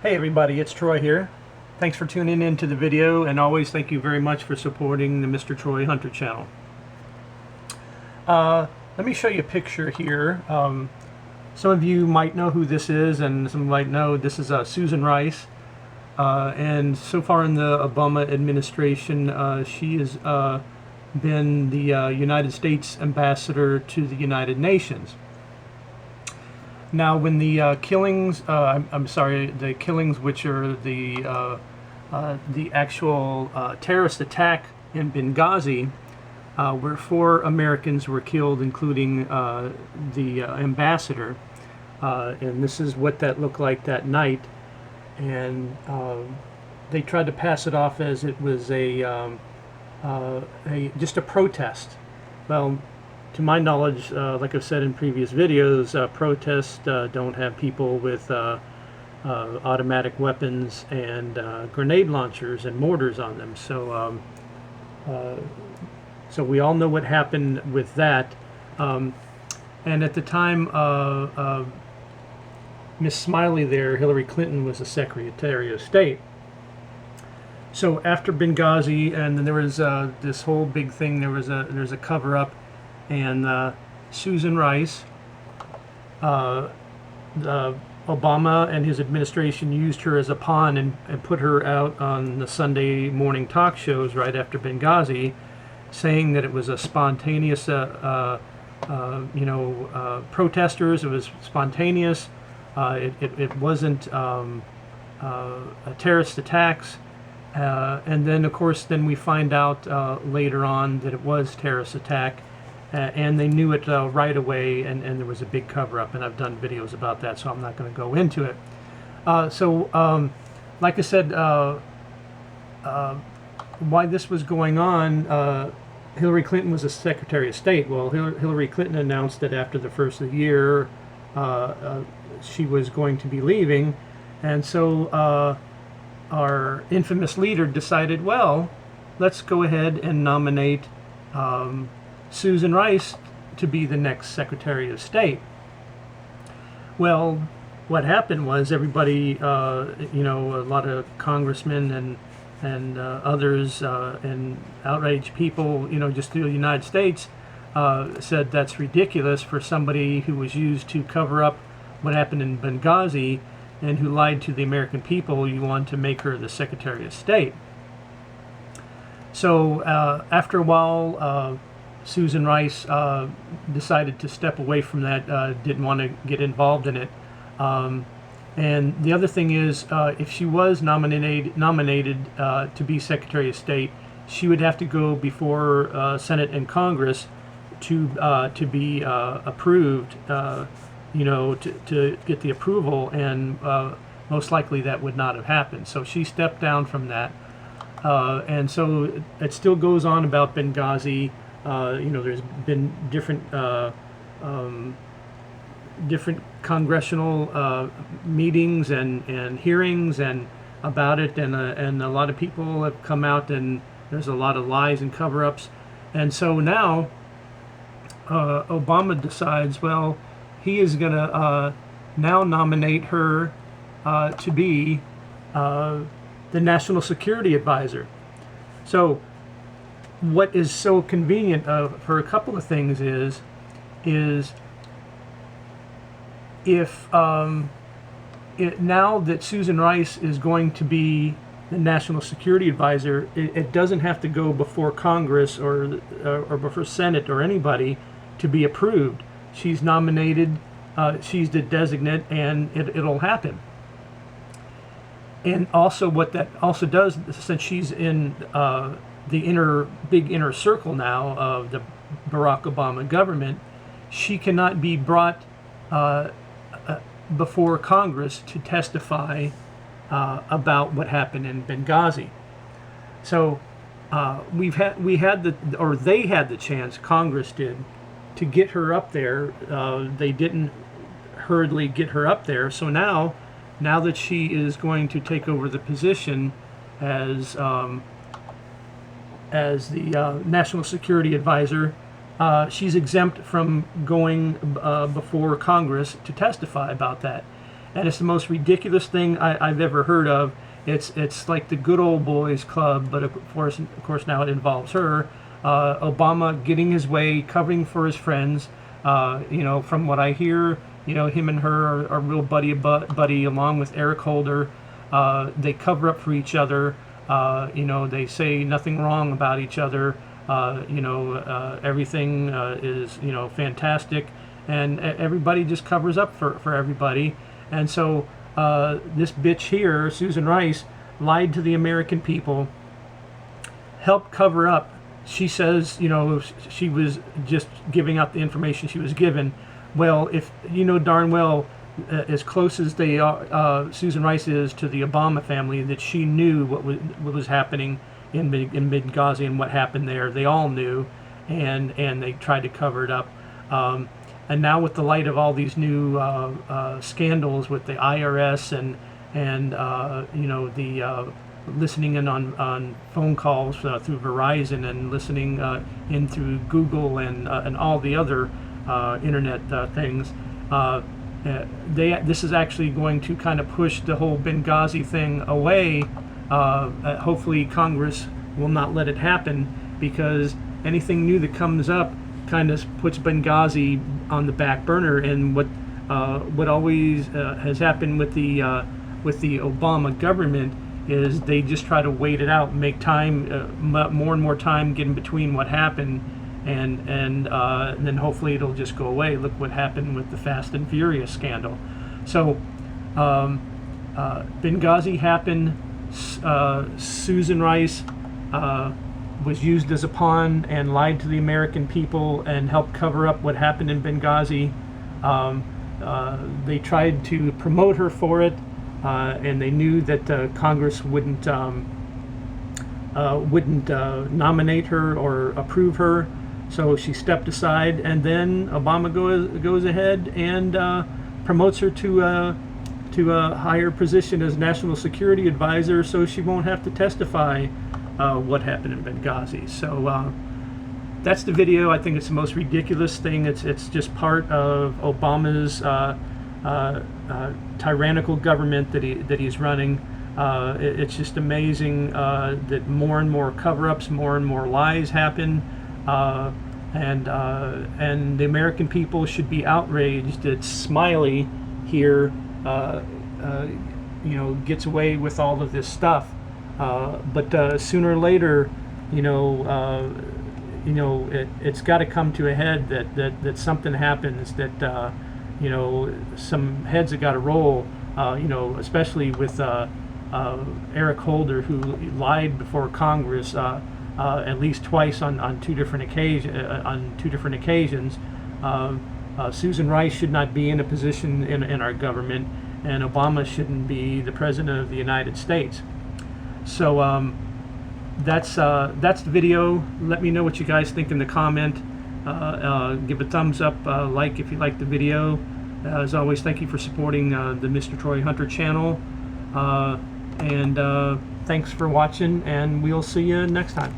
Hey everybody, it's Troy here. Thanks for tuning in to the video, and always thank you very much for supporting the Mr. Troy Hunter channel. Let me show you a picture here. Some of you might know who this is, and some might know this is Susan Rice. And so far in the Obama administration, she has been the United States ambassador to the United Nations. Now, when the killings, the killings which are the actual terrorist attack in Benghazi, where 4 Americans were killed, including the ambassador, and this is what that looked like that night. And they tried to pass it off as it was just a protest. Well, to my knowledge, like I've said in previous videos, protests don't have people with automatic weapons and grenade launchers and mortars on them. So, so we all know what happened with that. And at the time, Miss Smiley there, Hillary Clinton, was the Secretary of State. So after Benghazi, and then there was this whole big thing. There's a cover-up. And Susan Rice, Obama and his administration used her as a pawn and put her out on the Sunday morning talk shows right after Benghazi, saying that it was a spontaneous, protesters. It was spontaneous. It wasn't terrorist attacks. And then, of course, then we find out later on that it was terrorist attack. And they knew it right away, and there was a big cover-up, and I've done videos about that, so I'm not going to go into it. Like I said, why this was going on, Hillary Clinton was the Secretary of State. Well, Hillary Clinton announced that after the first of the year, she was going to be leaving, and so our infamous leader decided, well, let's go ahead and nominate Susan Rice to be the next Secretary of State. Well, what happened was everybody, a lot of congressmen and others and outraged people, just through the United States, said that's ridiculous for somebody who was used to cover up what happened in Benghazi and who lied to the American people. You want to make her the Secretary of State. So after a while, Susan Rice decided to step away from that, didn't want to get involved in it. And the other thing is, if she was nominated to be Secretary of State, she would have to go before Senate and Congress to be approved, to get the approval, and most likely that would not have happened. So she stepped down from that. And so it still goes on about Benghazi. There's been different congressional meetings and hearings and about it, and a lot of people have come out, and there's a lot of lies and cover-ups. And so now Obama decides, well, he is going to now nominate her to be the National Security Advisor. So what is so convenient for a couple of things is if now that Susan Rice is going to be the National Security Advisor, it doesn't have to go before Congress or before Senate or anybody to be approved. She's nominated, she's the designate, and it'll happen. And also what that also does, since she's in the big inner circle now of the Barack Obama government, she cannot be brought before Congress to testify about what happened in Benghazi. So they had the chance, Congress did, to get her up there. They didn't hurriedly get her up there. So now that she is going to take over the position as the National Security Advisor, she's exempt from going before Congress to testify about that. and it's the most ridiculous thing I've ever heard of. It's like the good old boys club, but of course now it involves her. Obama getting his way, covering for his friends. You know, from what I hear, you know, him and her are real buddy along with Eric Holder. They cover up for each other. You know, they say nothing wrong about each other. You know, everything is, you know, fantastic, and everybody just covers up for everybody. And so this bitch here, Susan Rice, lied to the American people, helped cover up. She says, you know, she was just giving out the information she was given. Well, if you know darn well, as close as they are, Susan Rice is to the Obama family, that she knew what was happening in Benghazi and what happened there. They all knew, and they tried to cover it up. And now, with the light of all these new scandals with the IRS and you know, the listening in on phone calls through Verizon, and listening in through Google and all the other internet things, this is actually going to kind of push the whole Benghazi thing away. Hopefully Congress will not let it happen, because anything new that comes up kind of puts Benghazi on the back burner. And what always has happened with the Obama government is they just try to wait it out, make time, more and more time get in between what happened, and then hopefully it'll just go away. Look what happened with the Fast and Furious scandal. So Benghazi happened. Susan Rice was used as a pawn and lied to the American people and helped cover up what happened in Benghazi. They tried to promote her for it, and they knew that Congress wouldn't nominate her or approve her, so she stepped aside. And then Obama goes ahead and promotes her to a higher position as National Security Advisor, so she won't have to testify what happened in Benghazi. So that's the video. I think it's the most ridiculous thing. It's just part of Obama's tyrannical government that he's running. It's just amazing that more and more cover-ups, more and more lies happen, and the American people should be outraged that Smiley here, you know, gets away with all of this stuff. But sooner or later, you know, it's got to come to a head that something happens, that you know, some heads have got to roll. You know, especially with Eric Holder, who lied before Congress at least twice on two different occasions. Susan Rice should not be in a position in our government, and Obama shouldn't be the president of the United States. So that's the video. Let me know what you guys think in the comment. Give a thumbs up, like if you like the video. As always, thank you for supporting the Mr. Troy Hunter channel. And thanks for watching, and we'll see you next time.